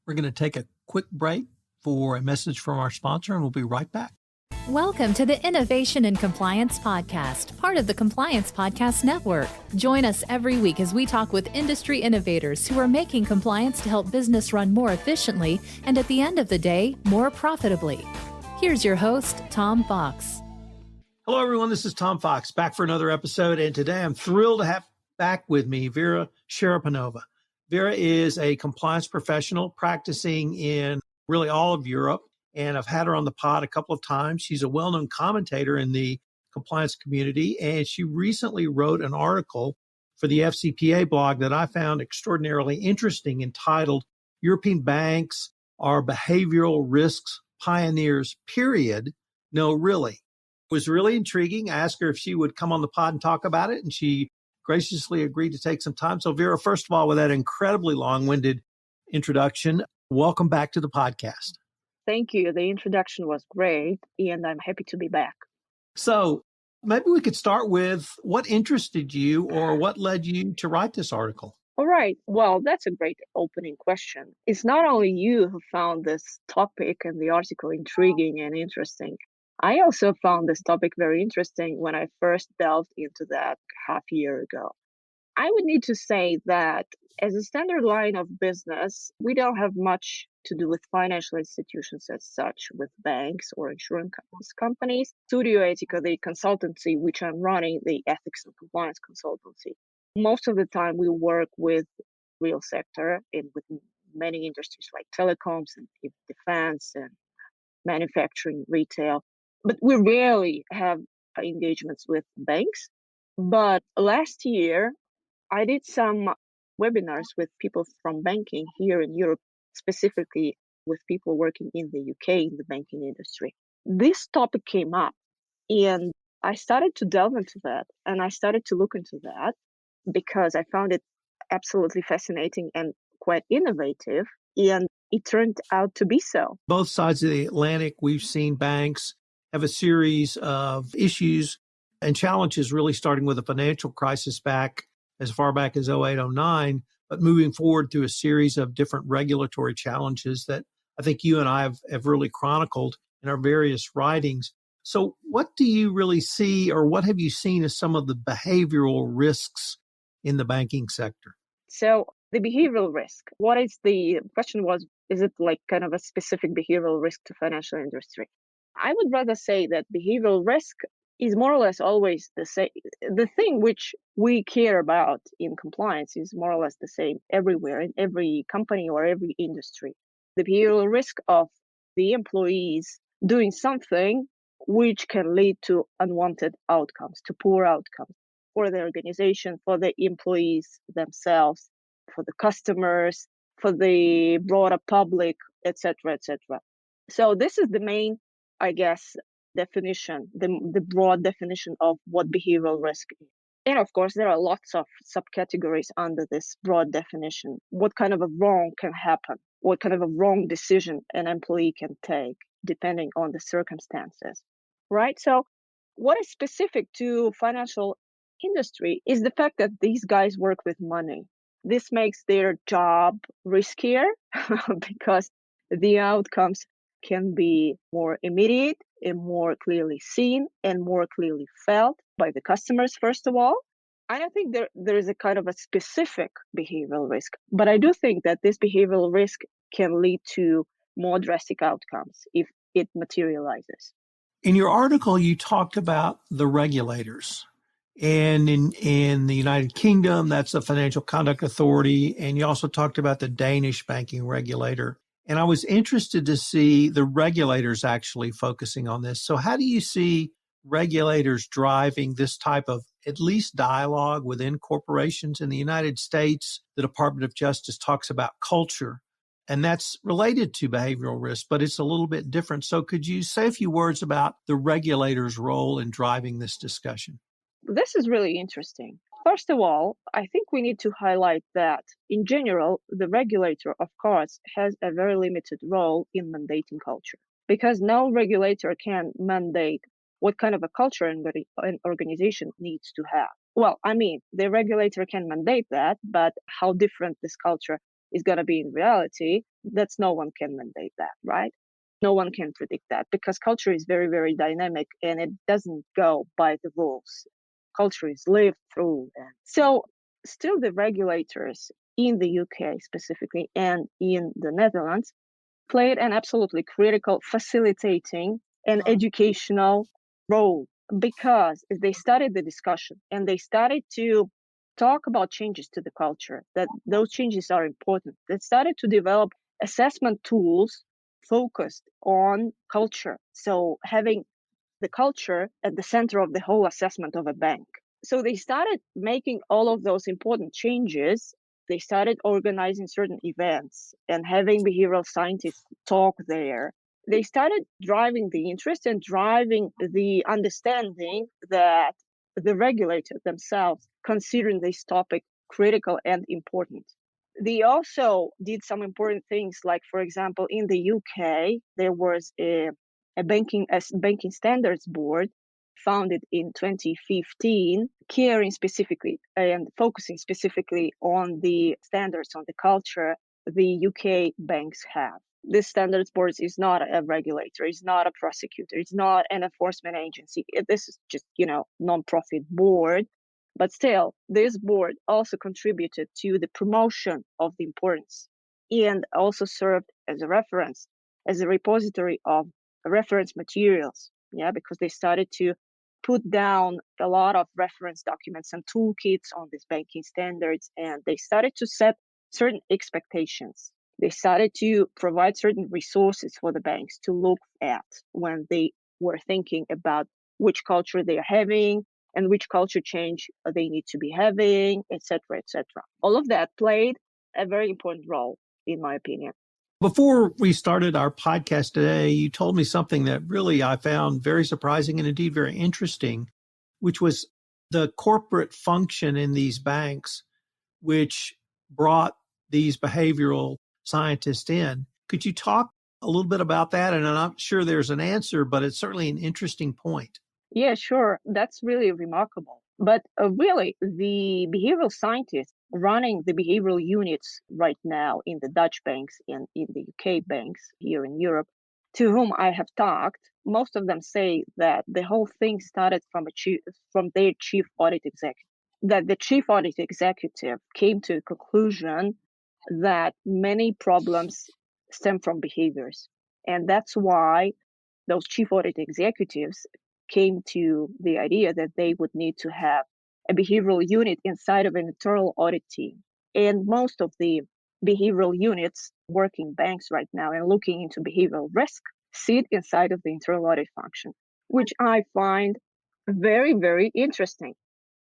We're going to take a quick break for a message from our sponsor, and we'll be right back. Welcome to the Innovation and Compliance Podcast, part of the Compliance Podcast Network. Join us every week as we talk with industry innovators who are making compliance to help business run more efficiently and, at the end of the day, more profitably. Here's your host, Tom Fox. Hello, everyone. This is Tom Fox, back for another episode. And today I'm thrilled to have back with me Vera Cherepanova. Vera is a compliance professional practicing in really all of Europe, and I've had her on the pod a couple of times. She's a well-known commentator in the compliance community, and she recently wrote an article for the FCPA blog that I found extraordinarily interesting, entitled "European Banks Are Behavioral Risks Pioneers, Period. No, Really." It was really intriguing. I asked her if she would come on the pod and talk about it, and she graciously agreed to take some time. So Vera, first of all, with that incredibly long-winded introduction, welcome back to the podcast. Thank you. The introduction was great, and I'm happy to be back. So maybe we could start with what interested you or what led you to write this article? All right. Well, that's a great opening question. It's not only you who found this topic and the article intriguing and interesting. I also found this topic very interesting when I first delved into that half year ago. I would need to say that as a standard line of business, we don't have much to do with financial institutions as such, with banks or insurance companies. Studio Etica, the consultancy which I'm running, the ethics and compliance consultancy, most of the time we work with real sector and with many industries like telecoms and defense and manufacturing, retail. But we rarely have engagements with banks. But last year, I did some webinars with people from banking here in Europe, specifically with people working in the UK in the banking industry. This topic came up, and I started to delve into that, and I started to look into that because I found it absolutely fascinating and quite innovative, and it turned out to be so. Both sides of the Atlantic, we've seen banks have a series of issues and challenges, really starting with a financial crisis back as far back as 08, 09, but moving forward through a series of different regulatory challenges that I think you and I have really chronicled in our various writings. So what do you really see, or what have you seen as some of the behavioral risks in the banking sector? So the behavioral risk, the question was, is it like kind of a specific behavioral risk to financial industry? I would rather say that behavioral risk is more or less always the same. The thing which we care about in compliance is more or less the same everywhere, in every company or every industry. The behavioral risk of the employees doing something which can lead to unwanted outcomes, to poor outcomes for the organization, for the employees themselves, for the customers, for the broader public, etc., etc. So this is the main, I guess, definition, the broad definition of what behavioral risk is. And of course, there are lots of subcategories under this broad definition. What kind of a wrong can happen? What kind of a wrong decision an employee can take, depending on the circumstances, right? So what is specific to financial industry is the fact that these guys work with money. This makes their job riskier because the outcomes can be more immediate and more clearly seen and more clearly felt by the customers, first of all. I don't think there is a kind of a specific behavioral risk, but I do think that this behavioral risk can lead to more drastic outcomes if it materializes. In your article, you talked about the regulators. And in the United Kingdom, that's the Financial Conduct Authority. And you also talked about the Danish banking regulator. And I was interested to see the regulators actually focusing on this. So how do you see regulators driving this type of at least dialogue within corporations? In the United States, the Department of Justice talks about culture, and that's related to behavioral risk, but it's a little bit different. So could you say a few words about the regulators' role in driving this discussion? This is really interesting. First of all, I think we need to highlight that, in general, the regulator, of course, has a very limited role in mandating culture, because no regulator can mandate what kind of a culture an organization needs to have. Well, I mean, the regulator can mandate that, but how different this culture is going to be in reality, that's no one can mandate that, right? No one can predict that because culture is very, very dynamic and it doesn't go by the rules. Culture is lived through. So still the regulators in the UK specifically and in the Netherlands played an absolutely critical facilitating and educational role because they started the discussion and they started to talk about changes to the culture, that those changes are important. They started to develop assessment tools focused on culture. So having the culture at the center of the whole assessment of a bank. So they started making all of those important changes. They started organizing certain events and having behavioral scientists talk there. They started driving the interest and driving the understanding that the regulator themselves considering this topic critical and important. They also did some important things, like, for example, in the UK, there was a banking standards board founded in 2015, caring specifically and focusing specifically on the standards, on the culture the UK banks have. This standards board is not a regulator, it's not a prosecutor, it's not an enforcement agency. This is just, non-profit board. But still, this board also contributed to the promotion of the importance and also served as a reference, as a repository of reference materials. Yeah, because they started to put down a lot of reference documents and toolkits on these banking standards, and they started to set certain expectations. They started to provide certain resources for the banks to look at when they were thinking about which culture they are having and which culture change they need to be having, etc., etc. All of that played a very important role, in my opinion. Before we started our podcast today, you told me something that really I found very surprising and indeed very interesting, which was the corporate function in these banks, which brought these behavioral scientists in. Could you talk a little bit about that? And I'm not sure there's an answer, but it's certainly an interesting point. Yeah, sure. That's really remarkable. But really, the behavioral scientists running the behavioral units right now in the Dutch banks and in the UK banks here in Europe, to whom I have talked, most of them say that the whole thing started from their chief audit executive. That the chief audit executive came to a conclusion that many problems stem from behaviors. And that's why those chief audit executives came to the idea that they would need to have a behavioral unit inside of an internal audit team. And most of the behavioral units working banks right now and looking into behavioral risk sit inside of the internal audit function, which I find very, very interesting.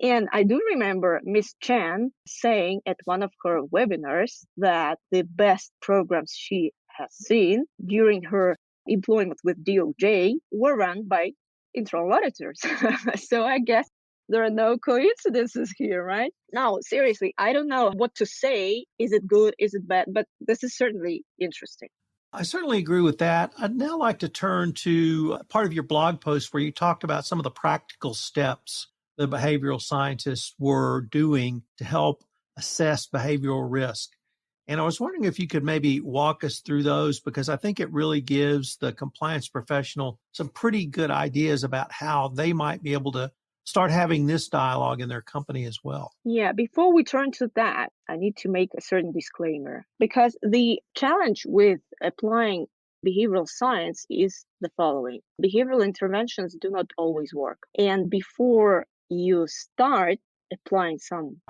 And I do remember Miss Chan saying at one of her webinars that the best programs she has seen during her employment with DOJ were run by internal auditors. So I guess there are no coincidences here, right? No, seriously, I don't know what to say. Is it good? Is it bad? But this is certainly interesting. I certainly agree with that. I'd now like to turn to part of your blog post where you talked about some of the practical steps the behavioral scientists were doing to help assess behavioral risk. And I was wondering if you could maybe walk us through those, because I think it really gives the compliance professional some pretty good ideas about how they might be able to start having this dialogue in their company as well. Yeah, before we turn to that, I need to make a certain disclaimer, because the challenge with applying behavioral science is the following. Behavioral interventions do not always work. And before you start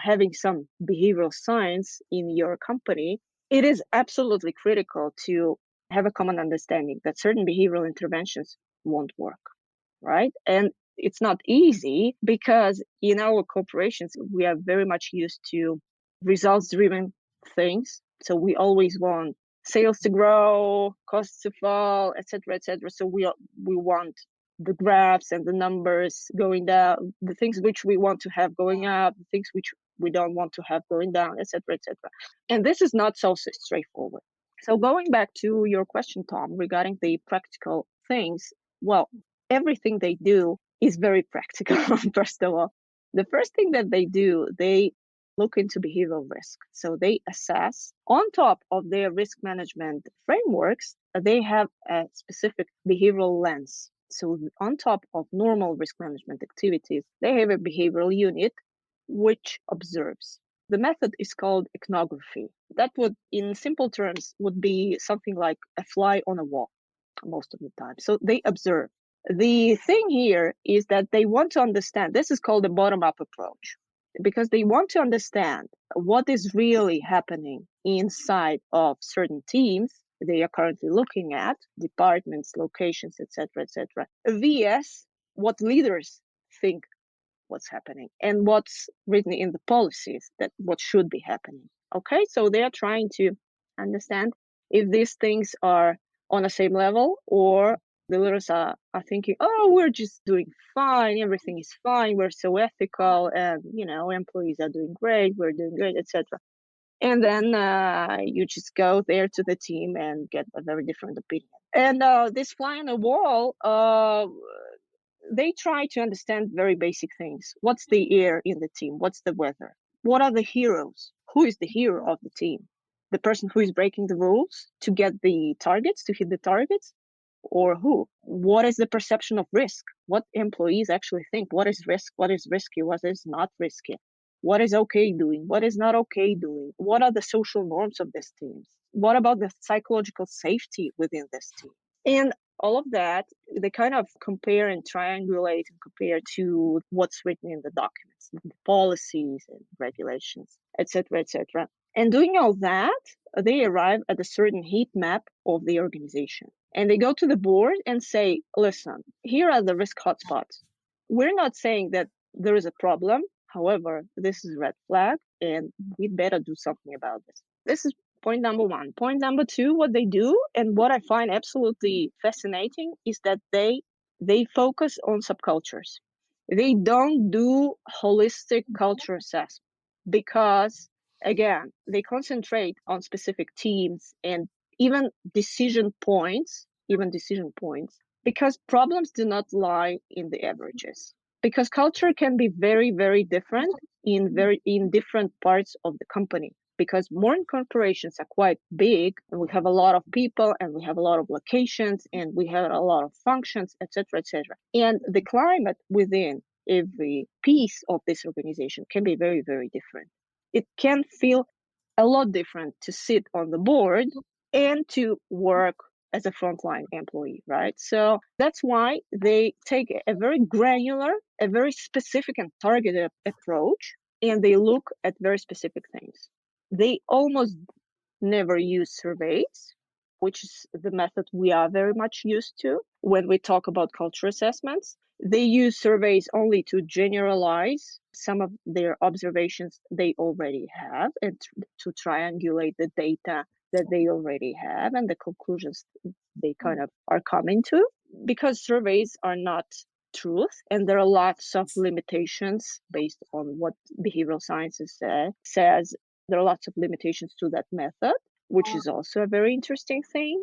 having some behavioral science in your company, it is absolutely critical to have a common understanding that certain behavioral interventions won't work, right? And it's not easy because in our corporations, we are very much used to results-driven things. So we always want sales to grow, costs to fall, etc., etc. So we want the graphs and the numbers going down, the things which we want to have going up, the things which we don't want to have going down, etc., etc. And this is not so straightforward. So going back to your question, Tom, regarding the practical things, well, everything they do is very practical. First of all, the first thing that they do, they look into behavioral risk. So they assess on top of their risk management frameworks, they have a specific behavioral lens. So on top of normal risk management activities, they have a behavioral unit which observes. The method is called ethnography. That would, in simple terms, would be something like a fly on a wall most of the time. So they observe. The thing here is that they want to understand, this is called a bottom-up approach, because they want to understand what is really happening inside of certain teams they are currently looking at, departments, locations, etc., vs what leaders think what's happening and what's written in the policies that what should be happening. Okay, so they are trying to understand if these things are on the same level, or the leaders are thinking, oh, we're just doing fine, everything is fine, we're so ethical, and employees are doing great, we're doing great, etc. And then you just go there to the team and get a very different opinion. And this fly on the wall, they try to understand very basic things. What's the air in the team? What's the weather? What are the heroes? Who is the hero of the team? The person who is breaking the rules to get the targets, to hit the targets? Or who? What is the perception of risk? What employees actually think? What is risk? What is risky? What is not risky? What is okay doing? What is not okay doing? What are the social norms of this team? What about the psychological safety within this team? And all of that, they kind of compare and triangulate and compare to what's written in the documents, the policies and regulations, etc., etc. And doing all that, they arrive at a certain heat map of the organization. And they go to the board and say, listen, here are the risk hotspots. We're not saying that there is a problem. However, this is a red flag, and we'd better do something about this. This is point number one. Point number two, what they do, and what I find absolutely fascinating, is that they focus on subcultures. They don't do holistic culture assessment because, again, they concentrate on specific teams and even decision points, because problems do not lie in the averages. Because culture can be very, very different in different parts of the company. Because modern corporations are quite big, and we have a lot of people, and we have a lot of locations, and we have a lot of functions, etc., etc. And the climate within every piece of this organization can be very, very different. It can feel a lot different to sit on the board and to work as a frontline employee, right? So that's why they take a very granular, a very specific and targeted approach, and they look at very specific things. They almost never use surveys, which is the method we are very much used to when we talk about culture assessments. They use surveys only to generalize some of their observations they already have and to triangulate the data that they already have and the conclusions they kind of are coming to, because surveys are not truth, and there are lots of limitations based on what behavioral sciences says. There are lots of limitations to that method, which is also a very interesting thing.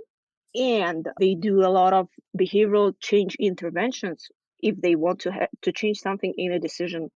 And they do a lot of behavioral change interventions if they want to change something in a decision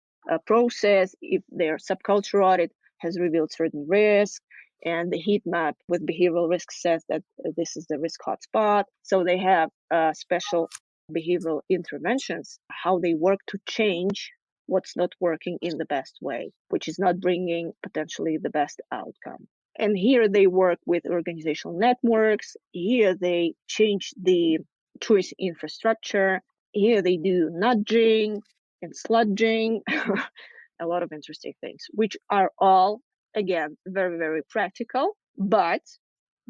process, if their subculture audit has revealed certain risk, and the heat map with behavioral risk says that this is the risk hotspot. So they have special behavioral interventions, how they work to change what's not working in the best way, which is not bringing potentially the best outcome. And here they work with organizational networks. Here they change the choice infrastructure. Here they do nudging and sludging, a lot of interesting things, which are all, again, very, very practical, but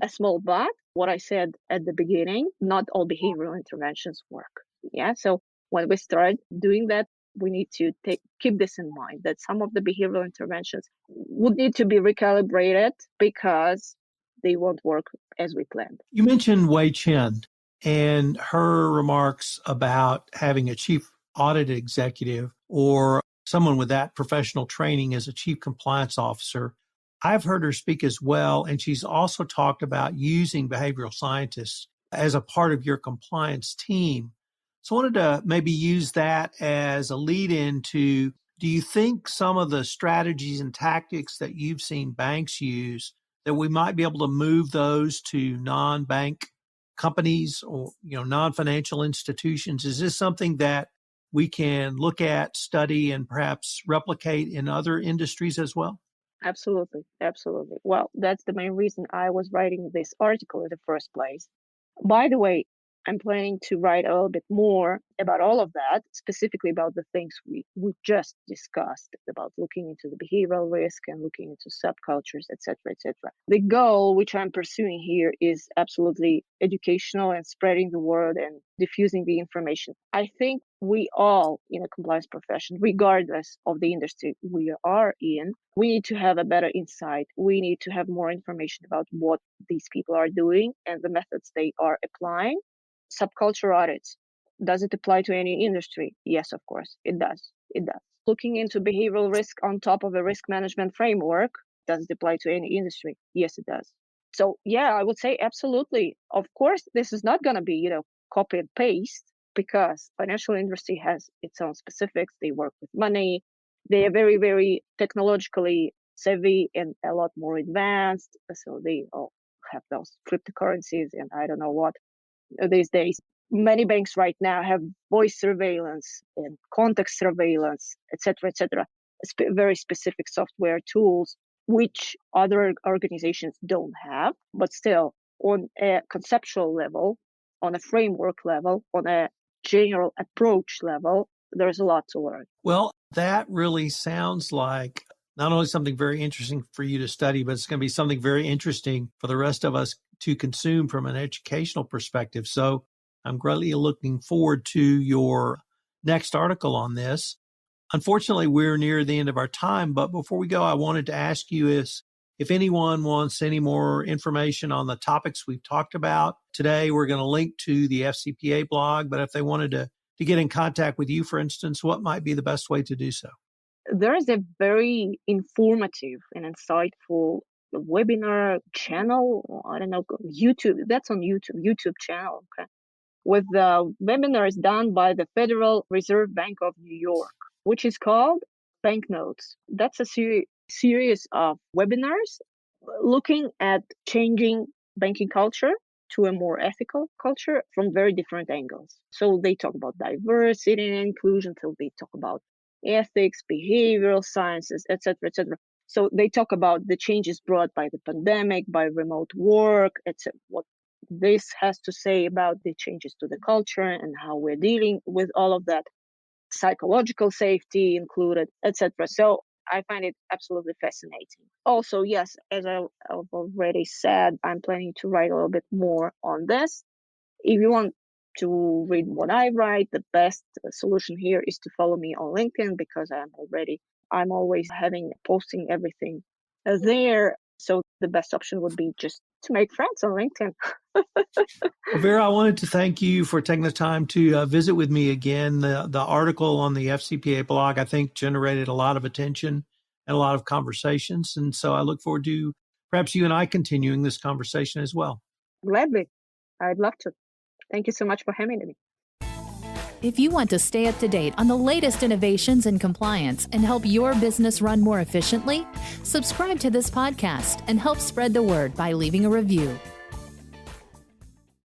a small but, what I said at the beginning, not all behavioral interventions work. Yeah, so when we start doing that, we need to keep this in mind, that some of the behavioral interventions would need to be recalibrated because they won't work as we planned. You mentioned Wei Chen and her remarks about having a chief audit executive or someone with that professional training as a chief compliance officer. I've heard her speak as well, and she's also talked about using behavioral scientists as a part of your compliance team. So I wanted to maybe use that as a lead-in to Do you think some of the strategies and tactics that you've seen banks use, that we might be able to move those to non-bank companies or, non-financial institutions? Is this something that we can look at, study, and perhaps replicate in other industries as well? Absolutely. Absolutely. Well, that's the main reason I was writing this article in the first place. By the way, I'm planning to write a little bit more about all of that, specifically about the things we just discussed, about looking into the behavioral risk and looking into subcultures, et cetera, et cetera. The goal which I'm pursuing here is absolutely educational and spreading the word and diffusing the information. I think we all in a compliance profession, regardless of the industry we are in, we need to have a better insight. We need to have more information about what these people are doing and the methods they are applying. Subculture audits. Does it apply to any industry? Yes, of course, it does. It does. Looking into behavioral risk on top of a risk management framework, does it apply to any industry? Yes, it does. So yeah, I would say absolutely. Of course, this is not going to be, copy and paste, because financial industry has its own specifics. They work with money. They are very, very technologically savvy and a lot more advanced. So they all have those cryptocurrencies and I don't know what these days. Many banks right now have voice surveillance and context surveillance, etc., etc. Very specific software tools, which other organizations don't have, but still on a conceptual level, on a framework level, on a general approach level, there's a lot to learn. Well, that really sounds like not only something very interesting for you to study, but it's going to be something very interesting for the rest of us to consume from an educational perspective. So I'm greatly looking forward to your next article on this. Unfortunately, we're near the end of our time, but before we go, I wanted to ask you if anyone wants any more information on the topics we've talked about today. We're going to link to the FCPA blog, but if they wanted to get in contact with you, for instance, what might be the best way to do so? There is a very informative and insightful webinar channel. I don't know, YouTube. That's on YouTube channel. Okay, with the webinars done by the Federal Reserve Bank of New York, which is called Banknotes. That's a series of webinars looking at changing banking culture to a more ethical culture from very different angles. So they talk about diversity and inclusion. So they talk about ethics, behavioral sciences, etc., etc. So they talk about the changes brought by the pandemic, by remote work, etc. What this has to say about the changes to the culture and how we're dealing with all of that, psychological safety included, etc. So I find it absolutely fascinating. Also, yes, as I've already said, I'm planning to write a little bit more on this. If you want to read what I write, the best solution here is to follow me on LinkedIn, because I'm always posting everything there. So the best option would be just to make friends on LinkedIn. Well, Vera, I wanted to thank you for taking the time to visit with me again. The article on the FCPA blog, I think, generated a lot of attention and a lot of conversations. And so I look forward to perhaps you and I continuing this conversation as well. Gladly. I'd love to. Thank you so much for having me. If you want to stay up to date on the latest innovations in compliance and help your business run more efficiently, subscribe to this podcast and help spread the word by leaving a review.